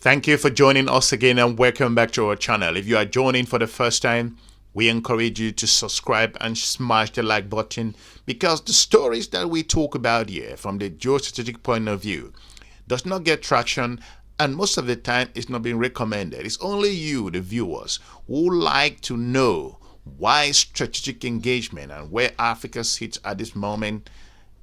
Thank you for joining us again and welcome back to our channel. If you are joining for the first time, we encourage you to subscribe and smash the like button because the stories that we talk about here from the geostrategic point of view does not get traction and most of the time it's not being recommended. It's only you, the viewers, who like to know why strategic engagement and where Africa sits at this moment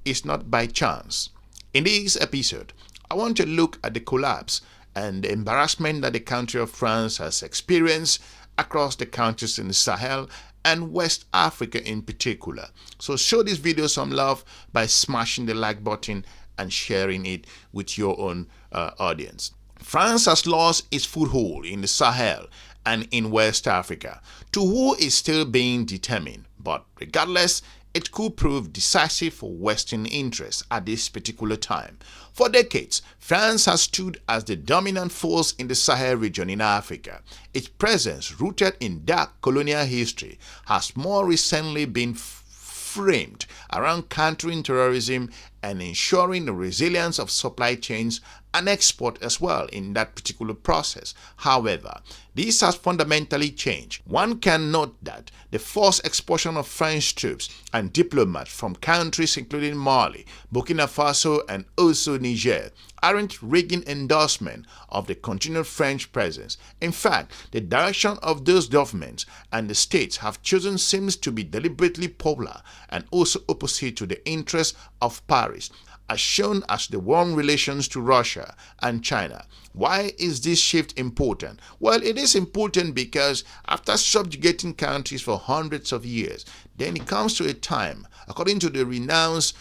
is not by chance. In this episode, I want to look at the collapse and the embarrassment that the country of France has experienced across the countries in the Sahel and West Africa in particular. So show this video some love by smashing the like button and sharing it with your own audience. France has lost its foothold in the Sahel and in West Africa, to who is still being determined, but regardless, it could prove decisive for Western interests at this particular time. For decades, France has stood as the dominant force in the Sahel region in Africa. Its presence, rooted in dark colonial history, has more recently been framed around countering terrorism and ensuring the resilience of supply chains and export as well in that particular process. However, this has fundamentally changed. One can note that the forced expulsion of French troops and diplomats from countries including Mali, Burkina Faso and also Niger aren't rigging endorsement of the continued French presence. In fact, the direction of those governments and the states have chosen seems to be deliberately polar and also opposite to the interests of Paris, as shown as the warm relations to Russia and China. Why is this shift important? Well, it is important because after subjugating countries for hundreds of years, then it comes to a time, according to the renowned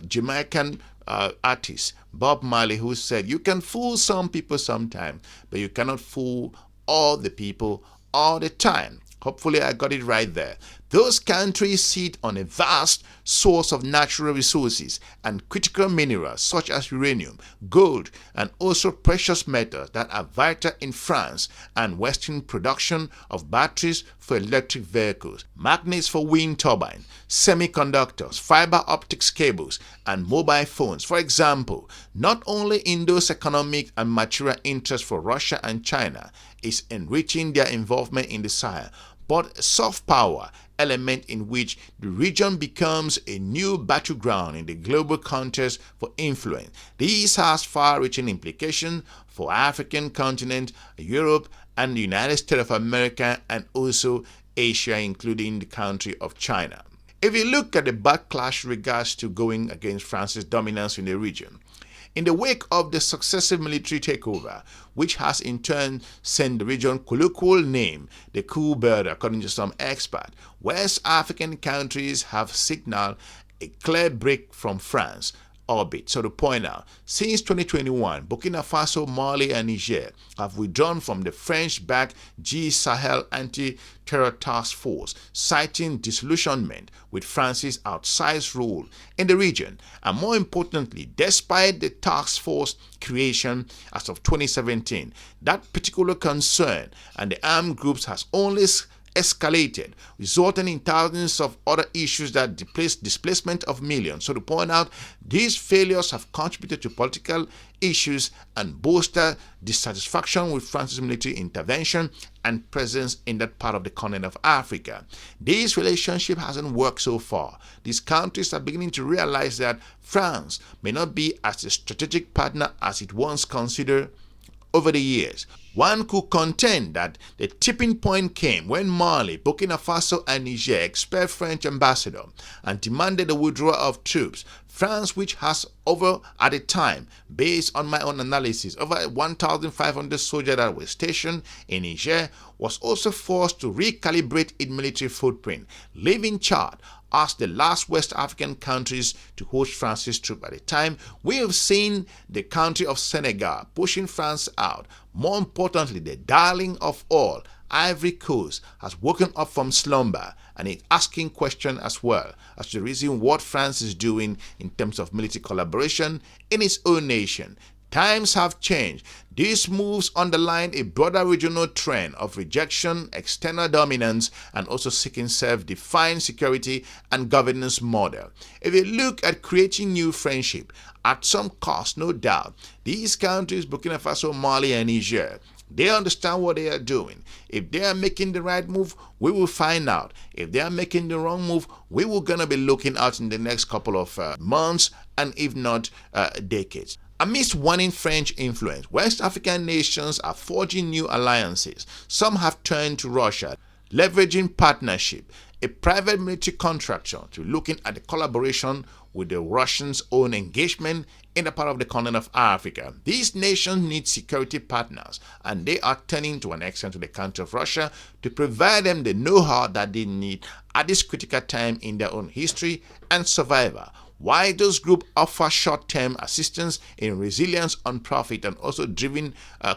Jamaican artist Bob Marley, who said, "You can fool some people sometime, but you cannot fool all the people all the time." Hopefully I got it right there. Those countries sit on a vast source of natural resources and critical minerals such as uranium, gold, and also precious metals that are vital in France and Western production of batteries for electric vehicles, magnets for wind turbines, semiconductors, fiber optics cables, and mobile phones. For example, not only in those economic and material interests for Russia and China is enriching their involvement in the Sahel, but soft power element in which the region becomes a new battleground in the global contest for influence. This has far-reaching implications for African continent, Europe, and the United States of America, and also Asia, including the country of China. If you look at the backlash regards to going against France's dominance in the region, in the wake of the successive military takeover, which has in turn sent the region colloquial name the coup bird according to some experts, West African countries have signaled a clear break from France orbit. So to point out, since 2021, Burkina Faso, Mali, and Niger have withdrawn from the French-backed G-Sahel anti-terror task force, citing disillusionment with France's outsized role in the region. And more importantly, despite the task force creation as of 2017, that particular concern and the armed groups has only escalated, resulting in thousands of other issues that displacement of millions. So to point out, these failures have contributed to political issues and bolster dissatisfaction with France's military intervention and presence in that part of the continent of Africa. This relationship hasn't worked so far. These countries are beginning to realize that France may not be as a strategic partner as it once considered over the years. One could contend that the tipping point came when Mali, Burkina Faso, and Niger expelled French ambassador and demanded the withdrawal of troops. France, which has at the time, based on my own analysis, over 1,500 soldiers that were stationed in Niger, was also forced to recalibrate its military footprint, leaving Chad as the last West African countries to host France's troops at the time. We have seen the country of Senegal pushing France out. More importantly, the darling of all, Ivory Coast, has woken up from slumber and is asking questions as well as to the reason what France is doing in terms of military collaboration in its own nation. Times have changed. These moves underline a broader regional trend of rejection, external dominance, and also seeking self-defined security and governance model. If you look at creating new friendship, at some cost, no doubt, these countries, Burkina Faso, Mali, and Niger, they understand what they are doing. If they are making the right move, we will find out. If they are making the wrong move, we will gonna be looking out in the next couple of months, and if not, decades. Amidst waning French influence, West African nations are forging new alliances. Some have turned to Russia, leveraging partnership, a private military contractor, to looking at the collaboration with the Russians' own engagement in the part of the continent of Africa. These nations need security partners, and they are turning to an extent to the country of Russia to provide them the know-how that they need at this critical time in their own history and survival. Why those groups offer short-term assistance in resilience on profit and also driven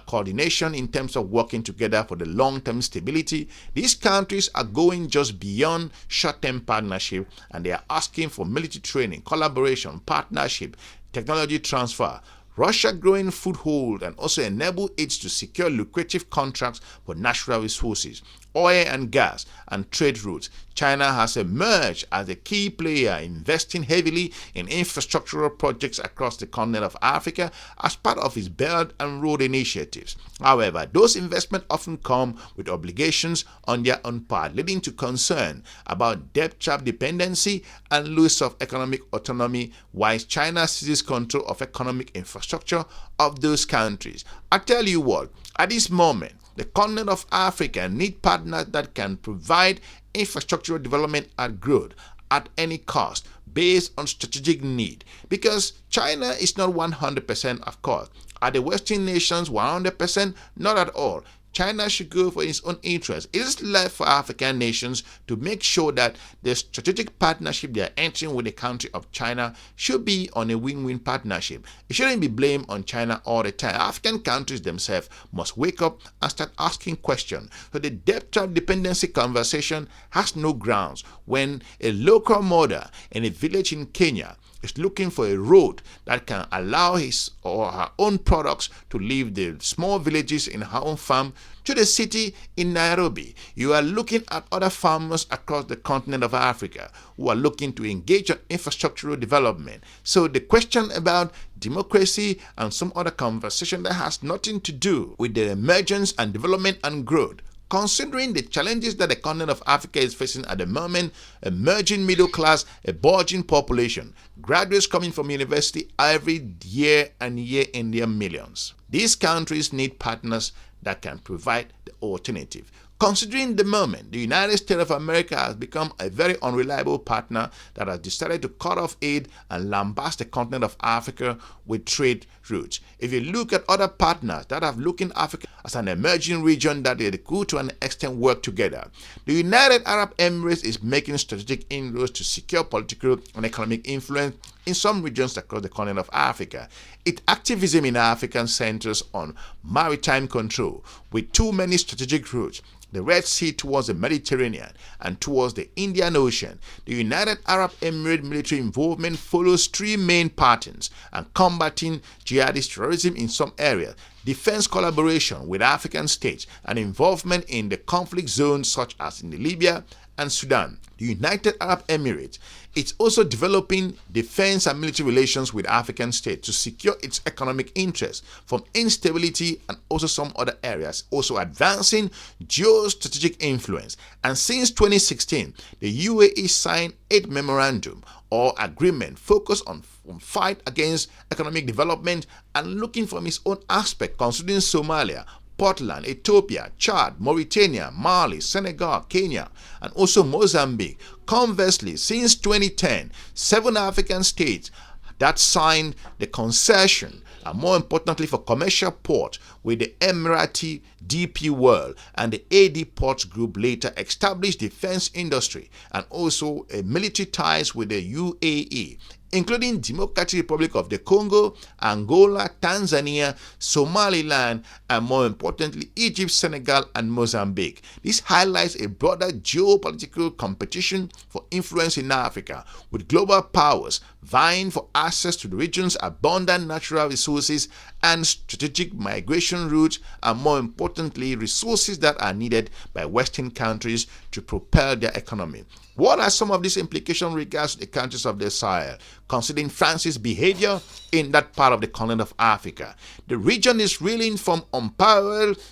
coordination in terms of working together for the long-term stability. These countries are going just beyond short-term partnership, and they are asking for military training, collaboration, partnership, technology transfer. Russia growing foothold and also enable it to secure lucrative contracts for natural resources, oil and gas, and trade routes. China has emerged as a key player, investing heavily in infrastructural projects across the continent of Africa as part of its Belt and Road initiatives. However, those investments often come with obligations on their own part, leading to concern about debt trap dependency and loss of economic autonomy, whilst China seizes control of economic infrastructure of those countries. I tell you what, at this moment, the continent of Africa needs partners that can provide infrastructural development and growth at any cost based on strategic need. Because China is not 100%, of course. Are the Western nations 100%? Not at all. China should go for its own interest. It is left for African nations to make sure that the strategic partnership they are entering with the country of China should be on a win-win partnership. It shouldn't be blamed on China all the time. African countries themselves must wake up and start asking questions. So the debt trap dependency conversation has no grounds when a local mother in a village in Kenya is looking for a road that can allow his or her own products to leave the small villages in her own farm to the city in Nairobi. You are looking at other farmers across the continent of Africa who are looking to engage in infrastructural development. So the question about democracy and some other conversation that has nothing to do with the emergence and development and growth. Considering the challenges that the continent of Africa is facing at the moment, emerging middle class, a bulging population, graduates coming from university every year and year in their millions. These countries need partners that can provide the alternative. Considering the moment, the United States of America has become a very unreliable partner that has decided to cut off aid and lambast the continent of Africa with trade routes. If you look at other partners that have looked at Africa as an emerging region that they could to an extent work together, the United Arab Emirates is making strategic inroads to secure political and economic influence in some regions across the continent of Africa. Its activism in Africa centers on maritime control with too many strategic routes, the Red Sea towards the Mediterranean and towards the Indian Ocean. The United Arab Emirates military involvement follows three main patterns: and combating jihadist terrorism in some areas, defense collaboration with African states, and involvement in the conflict zones such as in Libya and Sudan. The United Arab Emirates is also developing defense and military relations with African states to secure its economic interests from instability and also some other areas, also advancing geostrategic influence. And since 2016, the UAE signed 8 memorandum or agreement focused on fight against economic development and looking from its own aspect, considering Somalia, Portland, Ethiopia, Chad, Mauritania, Mali, Senegal, Kenya, and also Mozambique. Conversely, since 2010, 7 African states that signed the concession, and more importantly for commercial port with the Emirati DP World and the AD Ports Group, later established defense industry and also military ties with the UAE, including Democratic Republic of the Congo, Angola, Tanzania, Somaliland, and more importantly, Egypt, Senegal, and Mozambique. This highlights a broader geopolitical competition for influence in Africa, with global powers vying for access to the region's abundant natural resources and strategic migration routes, and more importantly, resources that are needed by Western countries to propel their economy. What are some of these implications regards to the countries of the Sahel, considering France's behavior in that part of the continent of Africa? The region is reeling from unparalleled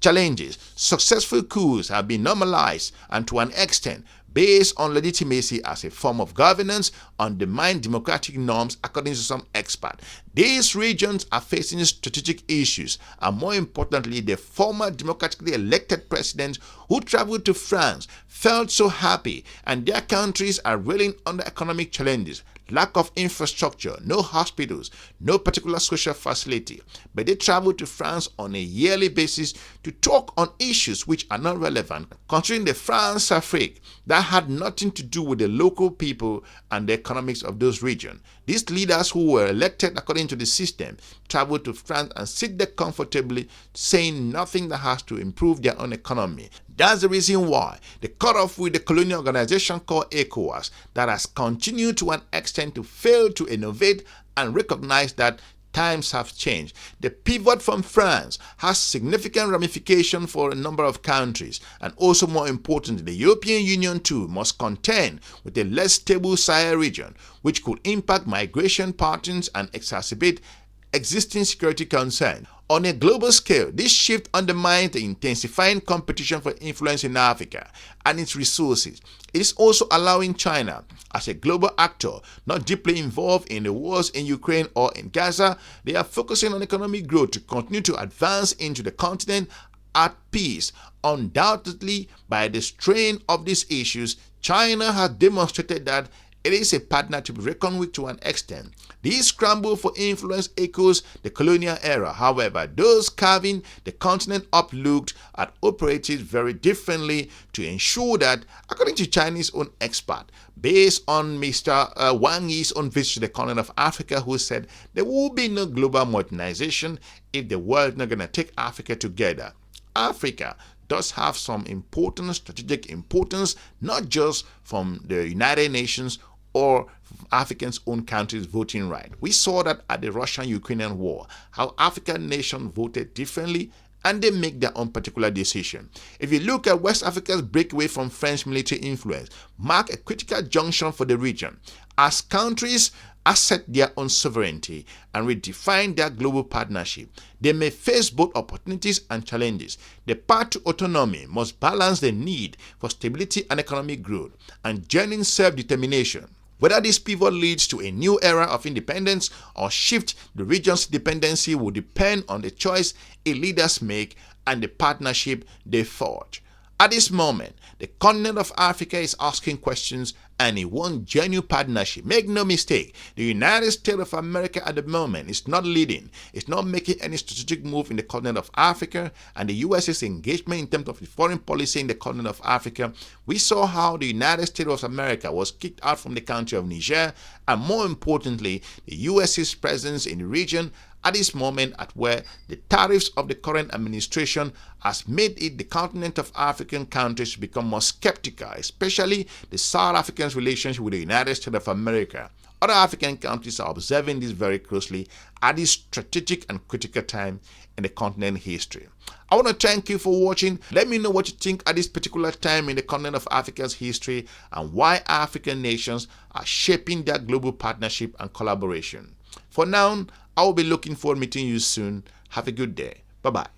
challenges. Successful coups have been normalized and to an extent based on legitimacy as a form of governance, undermine democratic norms according to some experts. These regions are facing strategic issues, and more importantly, the former democratically elected presidents who traveled to France felt so happy, and their countries are reeling under economic challenges. Lack of infrastructure, no hospitals, no particular social facility. But they travel to France on a yearly basis to talk on issues which are not relevant, considering the France Afrique that had nothing to do with the local people and the economics of those regions. These leaders who were elected according to the system travel to France and sit there comfortably, saying nothing that has to improve their own economy. That's the reason why they cut off with the colonial organization called ECOWAS that has continued to an extent to fail to innovate and recognize that times have changed. The pivot from France has significant ramifications for a number of countries, and also more importantly, the European Union too must contend with a less stable Sahel region, which could impact migration patterns and exacerbate existing security concerns. On a global scale, this shift undermines the intensifying competition for influence in Africa and its resources. It is also allowing China, as a global actor not deeply involved in the wars in Ukraine or in Gaza, they are focusing on economic growth to continue to advance into the continent at peace. Undoubtedly, by the strain of these issues, China has demonstrated that it is a partner to be reckoned with to an extent. This scramble for influence echoes the colonial era. However, those carving the continent up looked at operated very differently to ensure that, according to Chinese own expert, based on Mr. Wang Yi's own visit to the continent of Africa, who said there will be no global modernization if the world is not going to take Africa together. Africa does have some important strategic importance, not just from the United Nations or Africans' own countries' voting right. We saw that at the Russian-Ukrainian war, how African nations voted differently and they make their own particular decision. If you look at West Africa's breakaway from French military influence, mark a critical junction for the region. As countries assert their own sovereignty and redefine their global partnership, they may face both opportunities and challenges. The path to autonomy must balance the need for stability and economic growth and genuine self-determination. Whether this pivot leads to a new era of independence or shift the region's dependency will depend on the choice its leaders make and the partnership they forge. At this moment, the continent of Africa is asking questions and it wants genuine partnership. Make no mistake, the United States of America at the moment is not leading. It's not making any strategic move in the continent of Africa, and the US's engagement in terms of foreign policy in the continent of Africa. We saw how the United States of America was kicked out from the country of Niger, and more importantly, the US's presence in the region at this moment at where the tariffs of the current administration has made it the continent of African countries to become more skeptical, especially the South Africans' relationship with the United States of America. Other African countries are observing this very closely at this strategic and critical time in the continent history. I want to thank you for watching. Let me know what you think at this particular time in the continent of Africa's history and why African nations are shaping their global partnership and collaboration. For now, I will be looking forward to meeting you soon. Have a good day. Bye-bye.